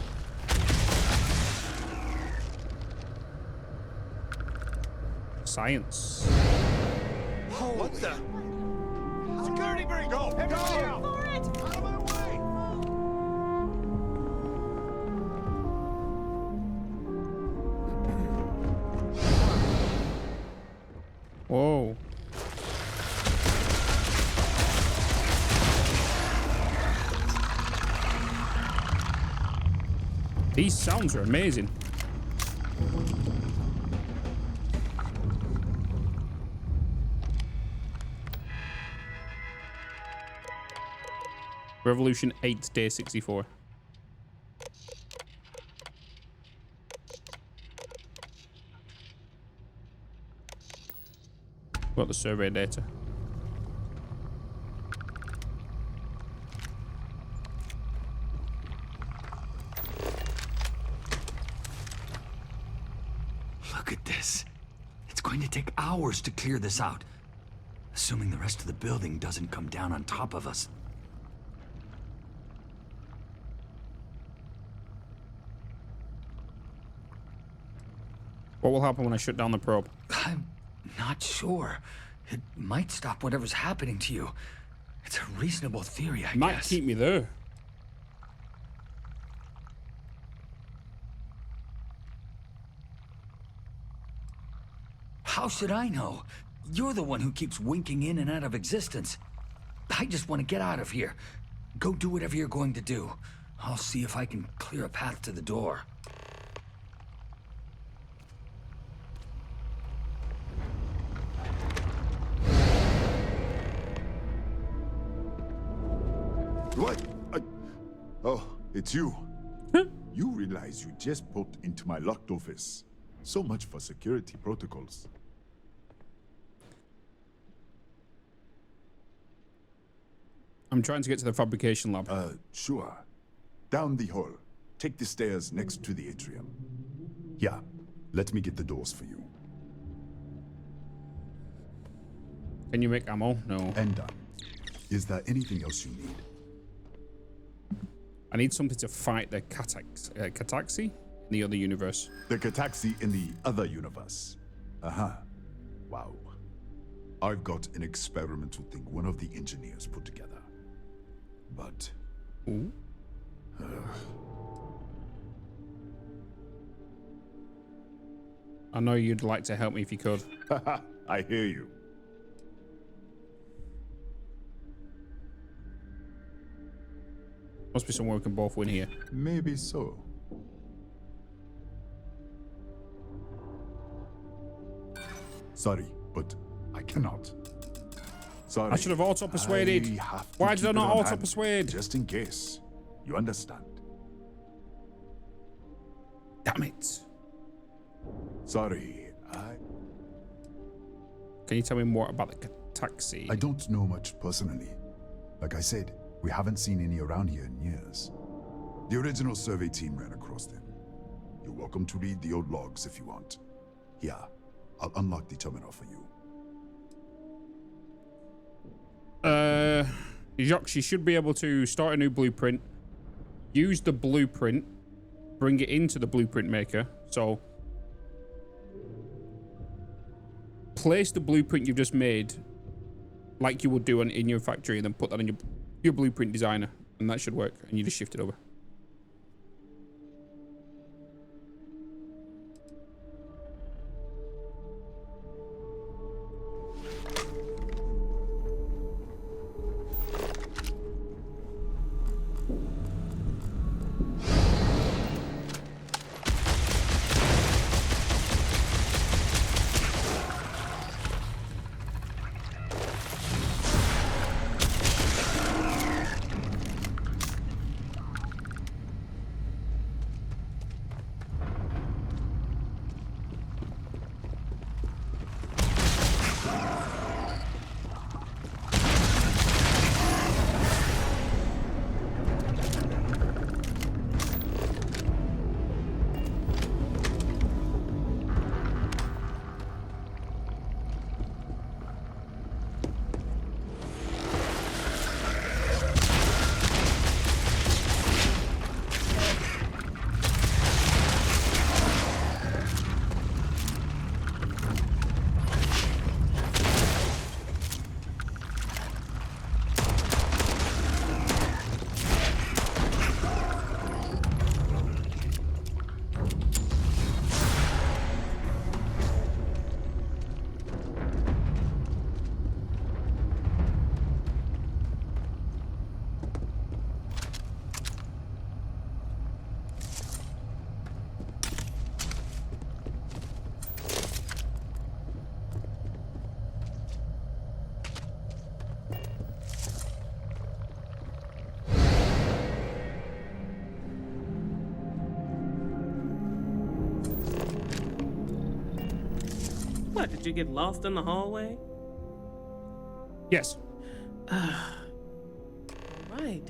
Speaker 1: Science.
Speaker 3: What the? Security breach! Go! Everybody out! For it! Out of my way!
Speaker 1: Whoa. These sounds are amazing. Revolution 8, day 64. Got the survey data.
Speaker 13: Look at this. It's going to take hours to clear this out. Assuming the rest of the building doesn't come down on top of us.
Speaker 1: What will happen when I shut down the probe?
Speaker 13: I'm not sure. It might stop whatever's happening to you. It's a reasonable theory, I guess.
Speaker 1: Might keep me there.
Speaker 13: How should I know? You're the one who keeps winking in and out of existence. I just want to get out of here. Go do whatever you're going to do. I'll see if I can clear a path to the door.
Speaker 12: What? Oh, it's you. You realize you just popped into my locked office. So much for security protocols.
Speaker 1: I'm trying to get to the fabrication lab.
Speaker 12: Sure. Down the hall. Take the stairs next to the atrium. Yeah, let me get the doors for you.
Speaker 1: Can you make ammo? No.
Speaker 12: And done. Is there anything else you need?
Speaker 1: I need something to fight the Cataxi in the other universe.
Speaker 12: The Cataxi in the other universe. Wow. I've got an experimental thing one of the engineers put together. But...
Speaker 1: Ooh. I know you'd like to help me if you could.
Speaker 12: I hear you.
Speaker 1: Must be somewhere we can both win here.
Speaker 12: Maybe so. Sorry, but I cannot. Sorry.
Speaker 1: I should have auto-persuaded. Why did I not auto-persuade?
Speaker 12: Just in case. You understand?
Speaker 1: Damn it.
Speaker 12: Sorry,
Speaker 1: Can you tell me more about the Cataxi?
Speaker 12: I don't know much personally. Like I said, we haven't seen any around here in years. The original survey team ran across them. You're welcome to read the old logs if you want. Here, I'll unlock the terminal for you.
Speaker 1: Jacques, you should be able to start a new blueprint, use the blueprint, bring it into the blueprint maker. So place the blueprint you've just made like you would do in your factory, and then put that in your blueprint designer, and that should work, and you just shift it over.
Speaker 14: What, did you get lost in the hallway?
Speaker 1: Yes.
Speaker 14: Right.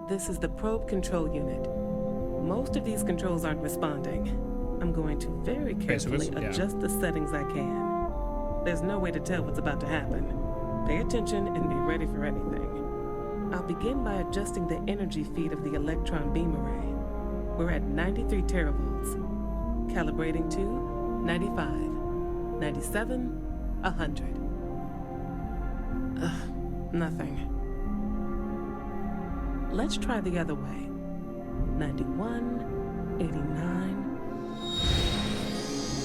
Speaker 14: This is the probe control unit. Most of these controls aren't responding. I'm going to very carefully adjust the settings I can. There's no way to tell what's about to happen. Pay attention and be ready for anything. I'll begin by adjusting the energy feed of the electron beam array. We're at 93 teravolts. Calibrating to 95. 97, 100. Nothing. Let's try the other way. 91, 89.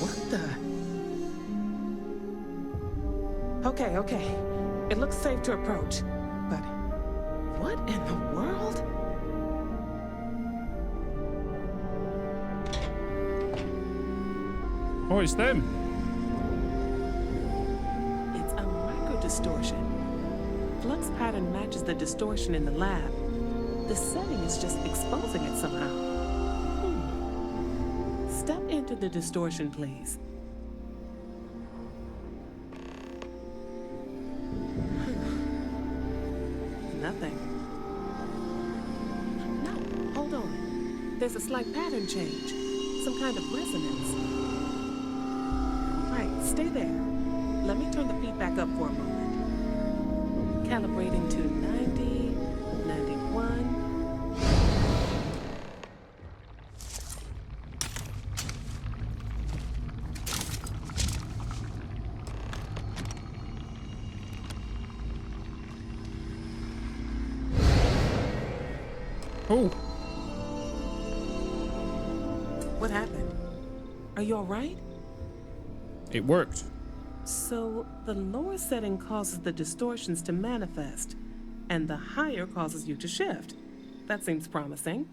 Speaker 14: What the? Okay. It looks safe to approach. But what in the world?
Speaker 1: Oh, it's them.
Speaker 14: Distortion. Flux pattern matches the distortion in the lab. The setting is just exposing it somehow. Step into the distortion, please. Nothing. No, hold on. There's a slight pattern change. Some kind of resonance. Right, stay there. Let me turn the feed back up for a moment. Calibrating to 90, 91.
Speaker 1: Oh.
Speaker 14: What happened? Are you all right?
Speaker 1: It worked.
Speaker 14: So, the lower setting causes the distortions to manifest, and the higher causes you to shift. That seems promising.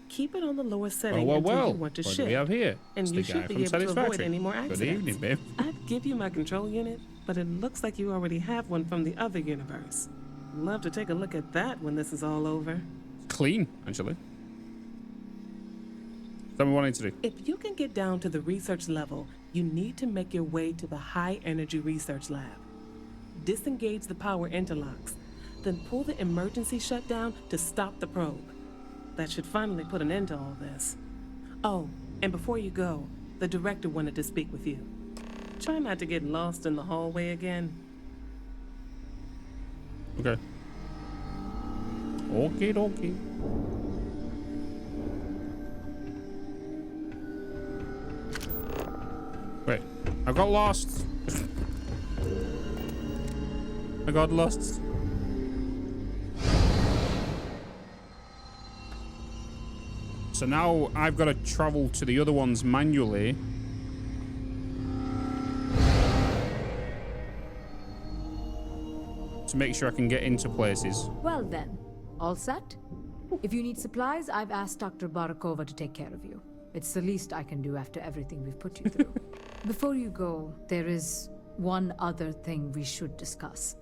Speaker 14: Keep it on the lower setting until you want to shift.
Speaker 1: What do we have here?
Speaker 14: And you should be able to avoid any more accidents.
Speaker 1: Good evening, babe.
Speaker 14: I'd give you my control unit, but it looks like you already have one from the other universe. Love to take a look at that when this is all over.
Speaker 1: Clean, actually. Tell me what I need to do.
Speaker 14: If you can get down to the research level, you need to make your way to the high energy research lab. Disengage the power interlocks, then pull the emergency shutdown to stop the probe. That should finally put an end to all this. Oh, and before you go, the director wanted to speak with you. Try not to get lost in the hallway again.
Speaker 1: Okay. Okay, okay. Wait, I got lost. I got lost. So now I've got to travel to the other ones manually. To make sure I can get into places.
Speaker 8: Well then, all set? If you need supplies, I've asked Dr. Barakova to take care of you. It's the least I can do after everything we've put you through. Before you go, there is one other thing we should discuss.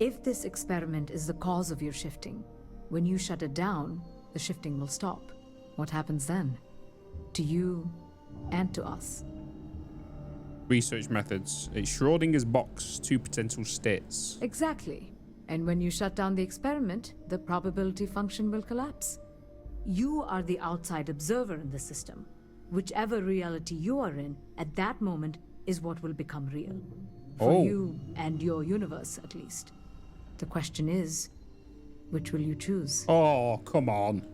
Speaker 8: If this experiment is the cause of your shifting, when you shut it down, the shifting will stop. What happens then? To you and to us.
Speaker 1: Research methods. It's Schrodinger's box, 2 potential states.
Speaker 8: Exactly. And when you shut down the experiment, the probability function will collapse. You are the outside observer in the system. Whichever reality you are in, at that moment, is what will become real. For you and your universe, at least. The question is, which will you choose?
Speaker 1: Oh, come on.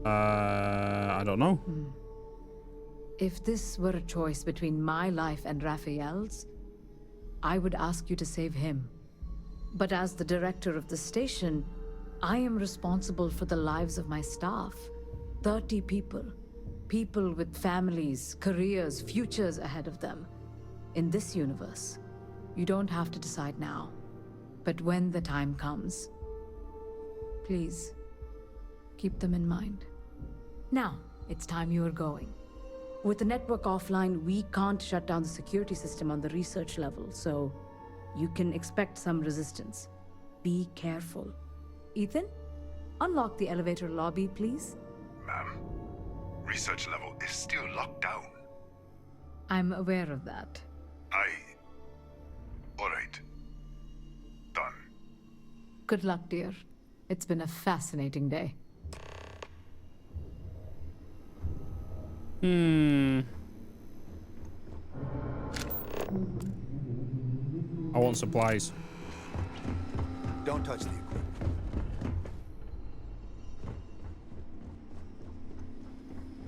Speaker 1: I don't know.
Speaker 8: If this were a choice between my life and Raphael's, I would ask you to save him. But as the director of the station, I am responsible for the lives of my staff. 30 people. People with families, careers, futures ahead of them. In this universe, you don't have to decide now. But when the time comes, please, keep them in mind. Now, it's time you are going. With the network offline, we can't shut down the security system on the research level, so you can expect some resistance. Be careful. Ethan, unlock the elevator lobby, please.
Speaker 12: Ma'am, research level is still locked down.
Speaker 8: I'm aware of that.
Speaker 12: All right. Done.
Speaker 8: Good luck, dear. It's been a fascinating day.
Speaker 1: I want supplies.
Speaker 15: Don't touch the equipment.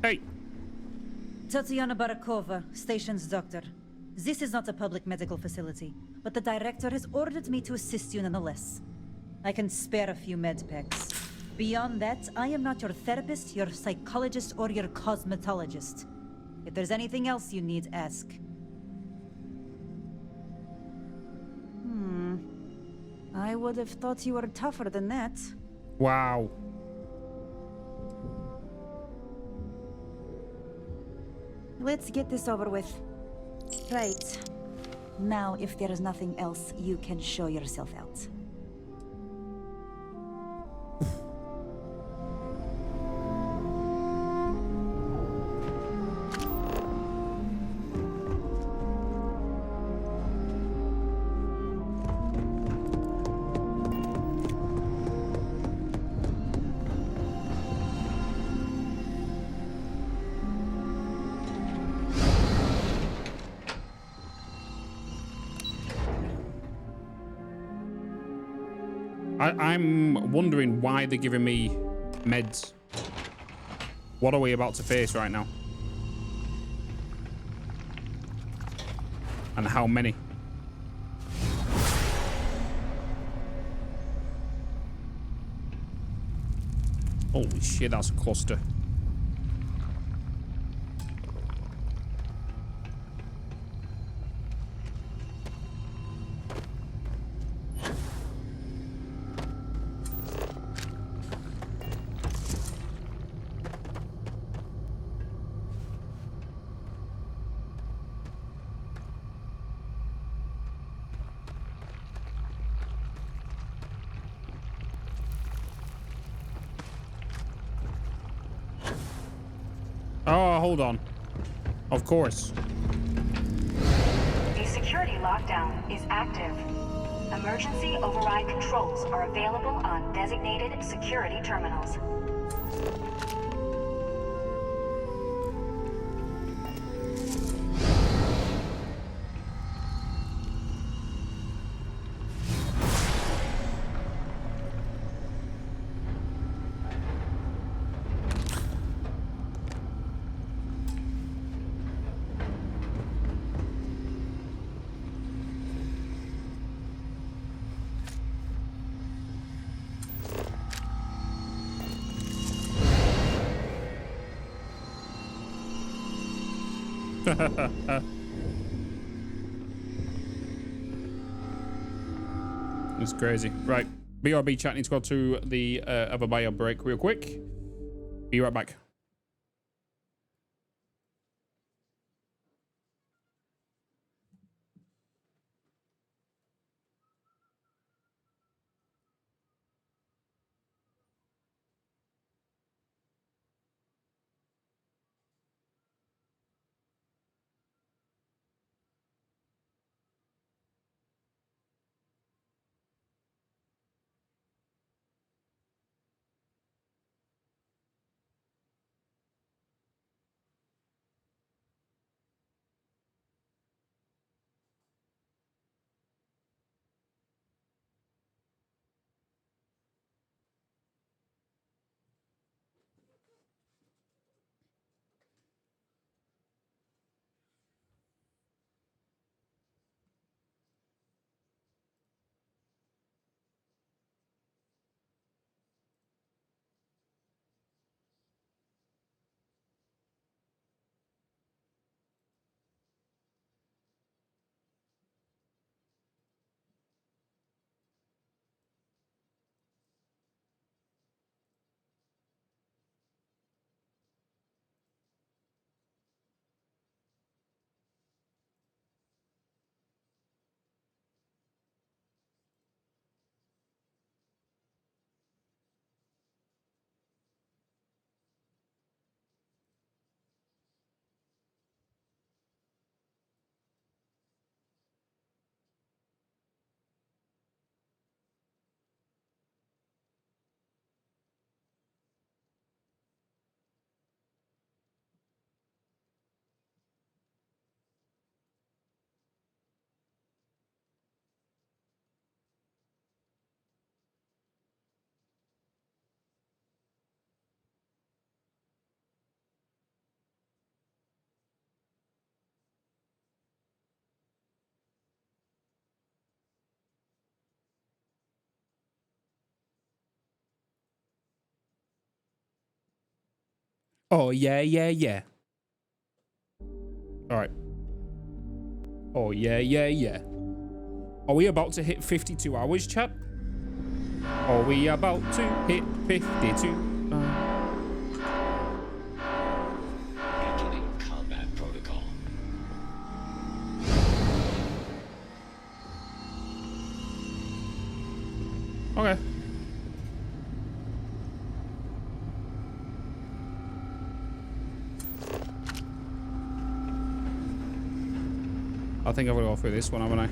Speaker 1: Hey.
Speaker 16: Tatiana Barakova, station's doctor. This is not a public medical facility, but the director has ordered me to assist you nonetheless. I can spare a few med packs. Beyond that, I am not your therapist, your psychologist, or your cosmetologist. If there's anything else you need, ask. I would have thought you were tougher than that.
Speaker 1: Wow.
Speaker 16: Let's get this over with. Right. Now, if there is nothing else, you can show yourself out.
Speaker 1: I'm wondering why they're giving me meds. What are we about to face right now? And how many? Holy shit, that's a cluster. Oh, hold on. Of course.
Speaker 17: The security lockdown is active. Emergency override controls are available on designated security terminals.
Speaker 1: It's crazy. Right. BRB chat needs to go to the other bio break real quick. Be right back. Oh, yeah, yeah, yeah. All right. Oh, yeah, yeah, yeah. Are we about to hit 52 hours, chat? Are we about to hit 52?
Speaker 18: Beginning combat protocol.
Speaker 1: Okay. I think I'm gonna go through this one, haven't I?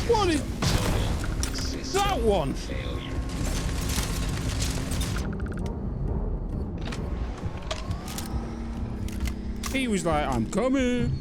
Speaker 1: What is that one? He was like, I'm coming.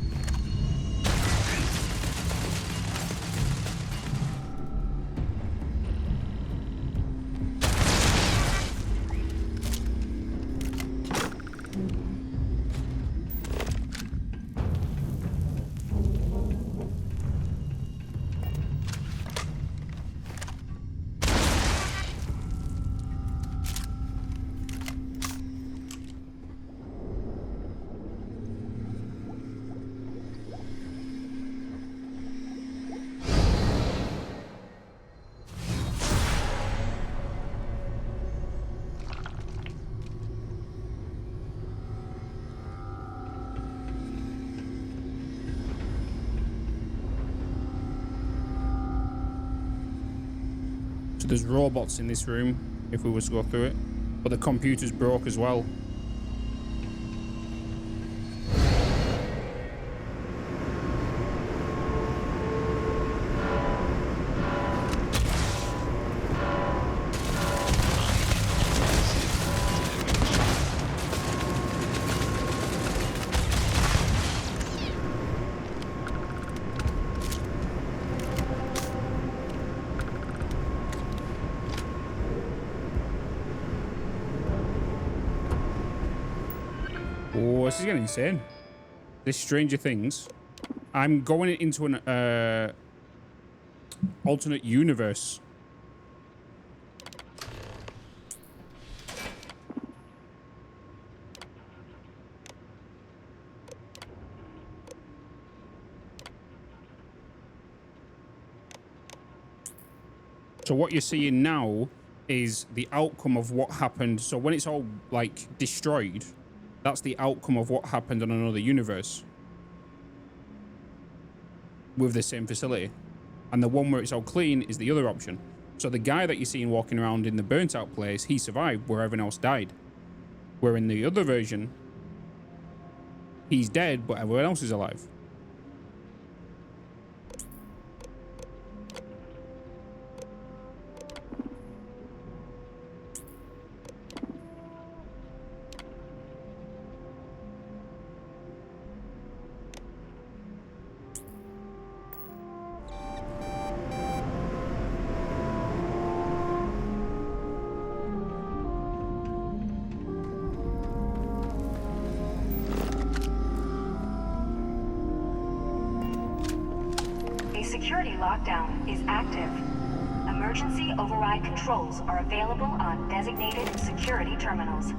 Speaker 1: So there's robots in this room, if we were to go through it. But the computer's broke as well. Oh, this is getting insane. this Stranger Things. I'm going into an alternate universe. So what you're seeing now is the outcome of what happened. So when it's all like destroyed, that's the outcome of what happened on another universe with the same facility. And the one where it's all clean is the other option. So the guy that you're seeing walking around in the burnt out place, he survived where everyone else died. Where in the other version, he's dead, but everyone else is alive.
Speaker 17: Security lockdown is active. Emergency override controls are available on designated security terminals.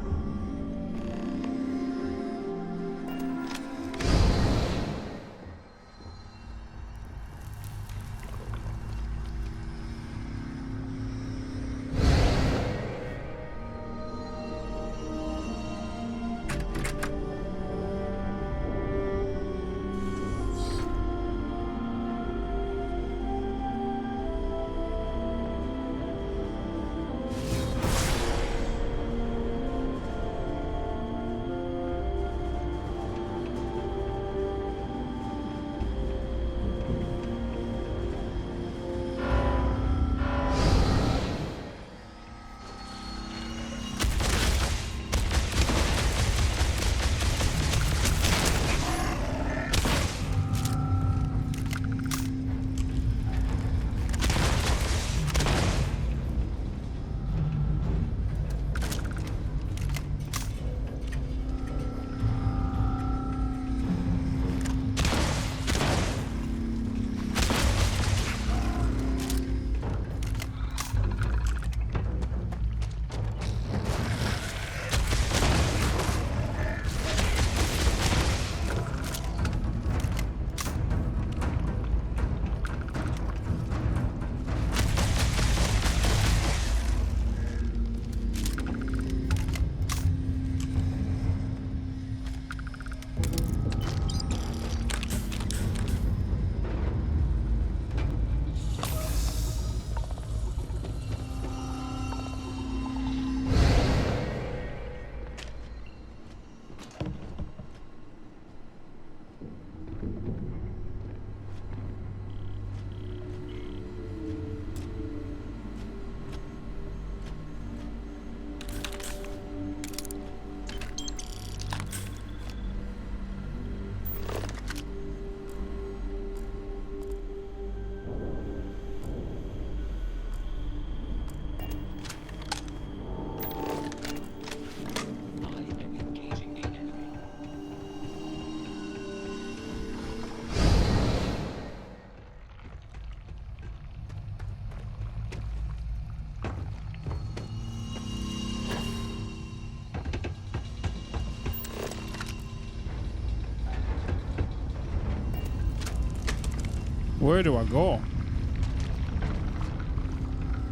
Speaker 1: Where do I go?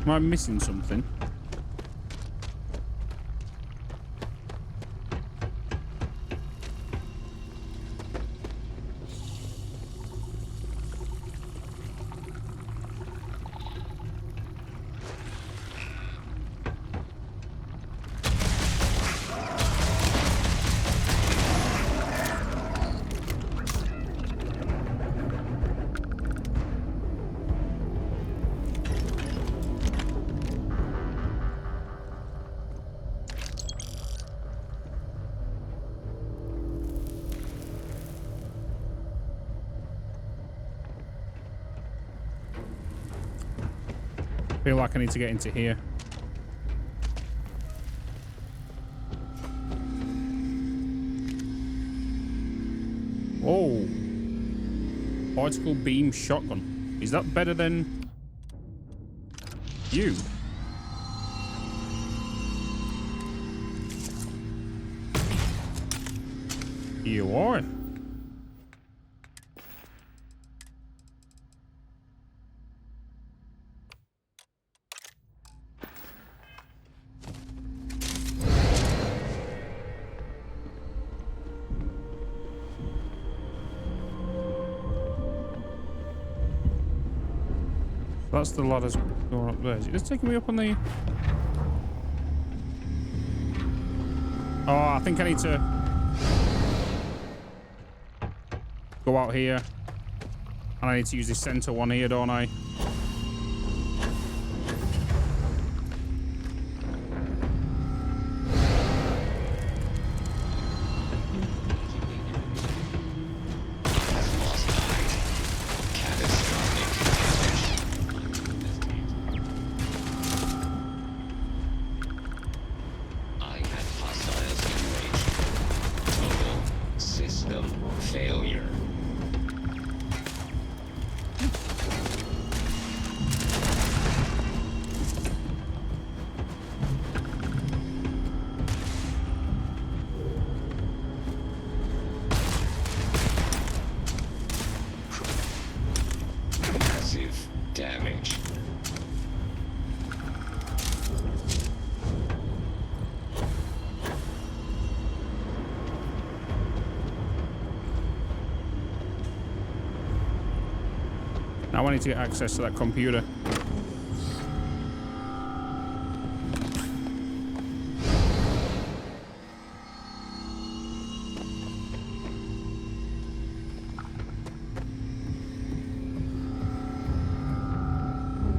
Speaker 1: Am I missing something? Feel like I need to get into here. Oh. Particle beam shotgun. Is that better than you? You are. That's the ladders going up there. Is it just taking me up on the... Oh, I think I need to go out here. And I need to use this center one here, don't I? Now I need to get access to that computer.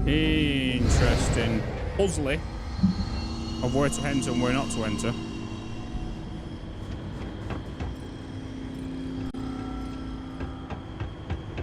Speaker 1: Interesting. Puzzly of where to enter and where not to enter.